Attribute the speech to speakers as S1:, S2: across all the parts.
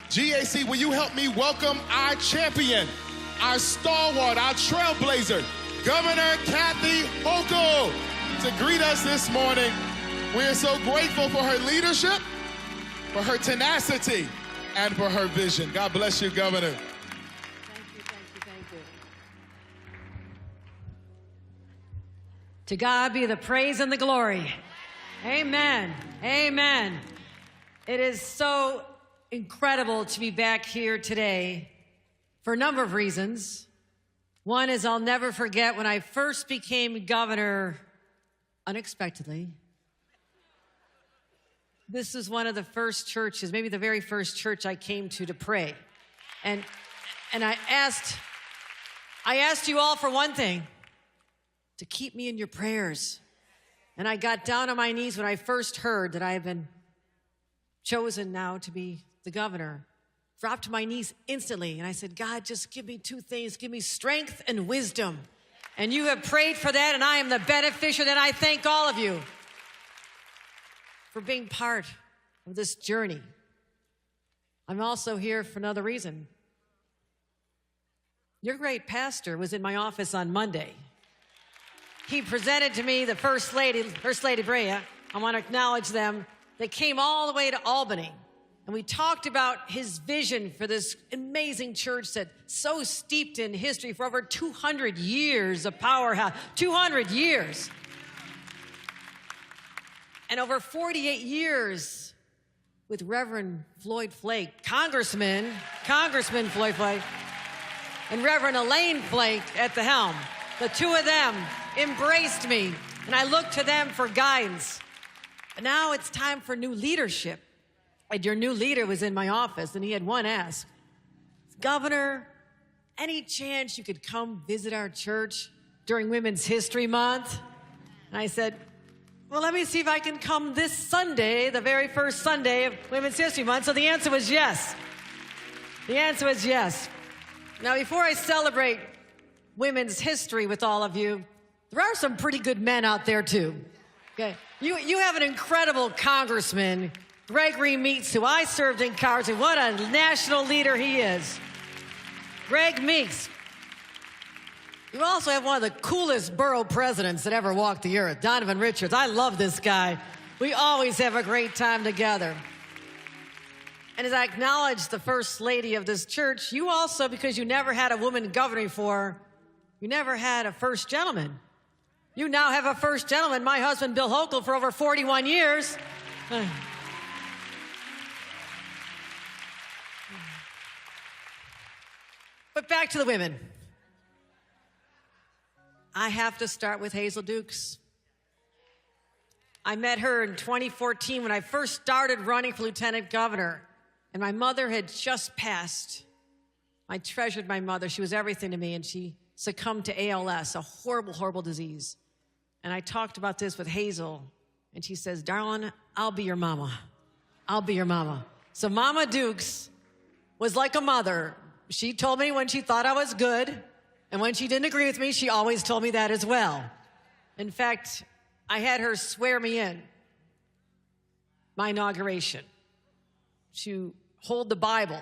S1: GAC, will you help me welcome our champion, our stalwart, our trailblazer, Governor Kathy Hochul, to greet us this morning. We are so grateful for her leadership, for her tenacity, and for her vision. God bless you, Governor.
S2: Thank you, thank you, thank you. To God be the praise and the glory. Amen, amen. It is so incredible to be back here today for a number of reasons. One is I'll never forget when I first became governor unexpectedly. This was one of the first churches, maybe the very first church I came to pray. And I asked you all for one thing, to keep me in your prayers. And I got down on my knees when I first heard that I had been chosen now to be the governor. Dropped to my knees instantly, and I said, God, just give me two things. Give me strength and wisdom. And you have prayed for that, and I am the beneficiary, and I thank all of you for being part of this journey. I'm also here for another reason. Your great pastor was in my office on Monday. He presented to me the First Lady Brea. I want to acknowledge them. They came all the way to Albany. And we talked about his vision for this amazing church that's so steeped in history for over 200 years, a powerhouse, 200 years. And over 48 years with Reverend Floyd Flake, Congressman Floyd Flake, and Reverend Elaine Flake at the helm. The two of them embraced me, and I looked to them for guidance. And now it's time for new leadership. And your new leader was in my office, and he had one ask. Governor, any chance you could come visit our church during Women's History Month? And I said, well, let me see if I can come this Sunday, the very first Sunday of Women's History Month. So the answer was yes. The answer was yes. Now, before I celebrate women's history with all of you, there are some pretty good men out there, too. Okay? You have an incredible congressman, Gregory Meeks, who I served in Congress, and what a national leader he is. Greg Meeks. You also have one of the coolest borough presidents that ever walked the earth, Donovan Richards. I love this guy. We always have a great time together. And as I acknowledge the First Lady of this church, you also, because you never had a woman governor before, you never had a first gentleman. You now have a first gentleman, my husband, Bill Hochul, for over 41 years. But back to the women. I have to start with Hazel Dukes. I met her in 2014 when I first started running for lieutenant governor, and my mother had just passed. I treasured my mother. She was everything to me, and she succumbed to ALS, a horrible, horrible disease. And I talked about this with Hazel, and she says, darling, I'll be your mama. I'll be your mama. So Mama Dukes was like a mother. She told me when she thought I was good, and when she didn't agree with me, she always told me that as well. In fact, I had her swear me in, my inauguration, to hold the Bible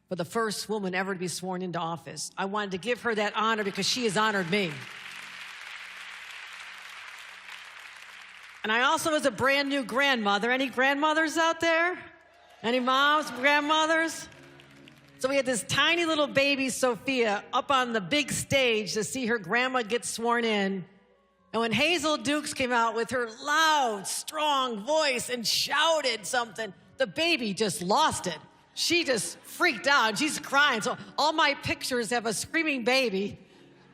S2: for the first woman ever to be sworn into office. I wanted to give her that honor because she has honored me. And I also was a brand new grandmother. Any grandmothers out there? Any moms, grandmothers? So we had this tiny little baby, Sophia, up on the big stage to see her grandma get sworn in. And when Hazel Dukes came out with her loud, strong voice and shouted something, the baby just lost it. She just freaked out. She's crying. So all my pictures have a screaming baby.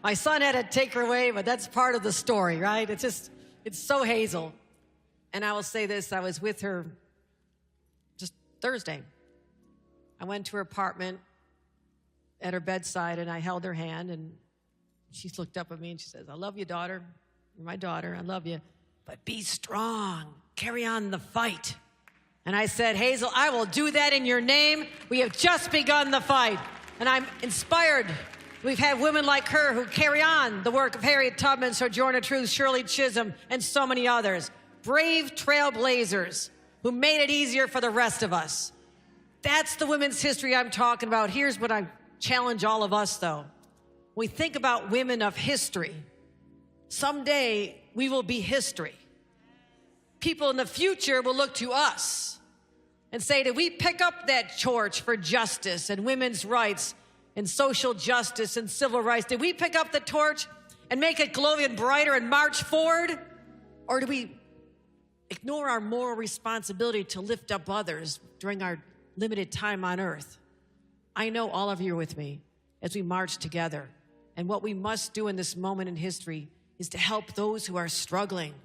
S2: My son had to take her away, but that's part of the story, right? It's so Hazel. And I will say this, I was with her just Thursday. I went to her apartment at her bedside, and I held her hand, and she looked up at me, and she says, I love you, daughter. You're my daughter. I love you. But be strong. Carry on the fight. And I said, Hazel, I will do that in your name. We have just begun the fight. And I'm inspired. We've had women like her who carry on the work of Harriet Tubman, Sojourner Truth, Shirley Chisholm, and so many others. Brave trailblazers who made it easier for the rest of us. That's the women's history I'm talking about. Here's what I challenge all of us, though. We think about women of history. Someday, we will be history. People in the future will look to us and say, did we pick up that torch for justice and women's rights and social justice and civil rights? Did we pick up the torch and make it glowing brighter and march forward? Or do we ignore our moral responsibility to lift up others during our limited time on earth? I know all of you are with me as we march together. And what we must do in this moment in history is to help those who are struggling.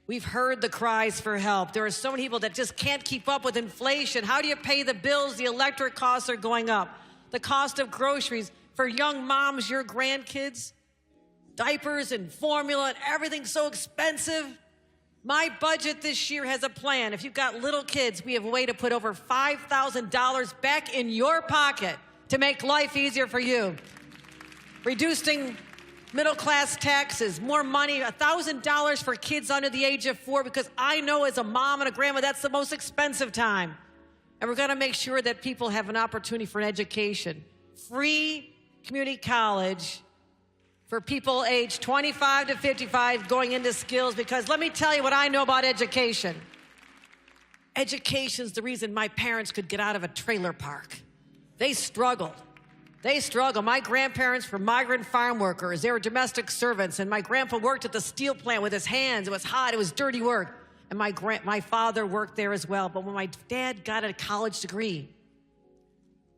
S2: We've heard the cries for help. There are so many people that just can't keep up with inflation. How do you pay the bills? The electric costs are going up. The cost of groceries for young moms, your grandkids, diapers and formula and everything's so expensive. My budget this year has a plan. If you've got little kids, we have a way to put over $5,000 back in your pocket to make life easier for you. Reducing middle-class taxes, more money, $1,000 for kids under the age of 4, because I know as a mom and a grandma, that's the most expensive time. And we're gonna make sure that people have an opportunity for an education. Free community college for people aged 25 to 55 going into skills, because let me tell you what I know about education. Education's the reason my parents could get out of a trailer park. They struggled. They struggled. My grandparents were migrant farm workers. They were domestic servants, and my grandpa worked at the steel plant with his hands. It was hot. It was dirty work. And my father worked there as well. But when my dad got a college degree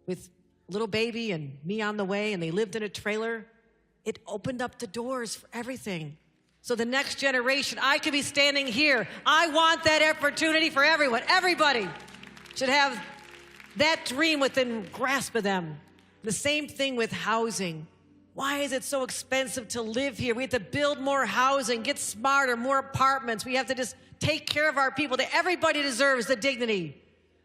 S2: with little baby and me on the way, and they lived in a trailer, it opened up the doors for everything. So the next generation, I could be standing here. I want that opportunity for everyone. Everybody should have that dream within grasp of them. The same thing with housing. Why is it so expensive to live here? We have to build more housing, get smarter, more apartments. We have to just take care of our people. Everybody deserves the dignity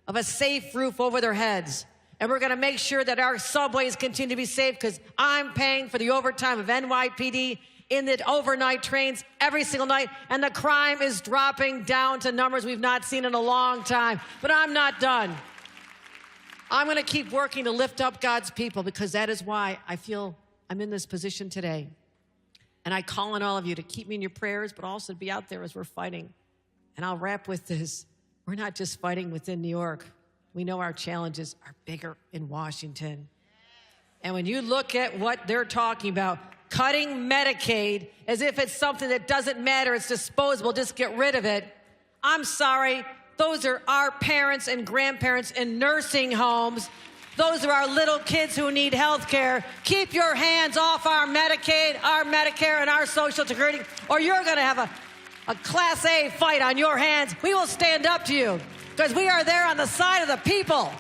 S2: of a safe roof over their heads. And we're gonna make sure that our subways continue to be safe, because I'm paying for the overtime of NYPD in the overnight trains every single night, and the crime is dropping down to numbers we've not seen in a long time. But I'm not done. I'm gonna keep working to lift up God's people, because that is why I feel I'm in this position today. And I call on all of you to keep me in your prayers, but also to be out there as we're fighting. And I'll wrap with this. We're not just fighting within New York. We know our challenges are bigger in Washington. And when you look at what they're talking about, cutting Medicaid as if it's something that doesn't matter, it's disposable, just get rid of it. I'm sorry. Those are our parents and grandparents in nursing homes. Those are our little kids who need health care. Keep your hands off our Medicaid, our Medicare, and our Social Security, or you're gonna have a Class A fight on your hands. We will stand up to you, because we are there on the side of the people.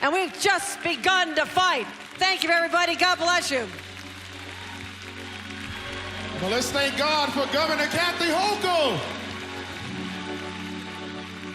S2: And we've just begun to fight. Thank you, everybody. God bless you.
S1: Well, let's thank God for Governor Kathy Hochul.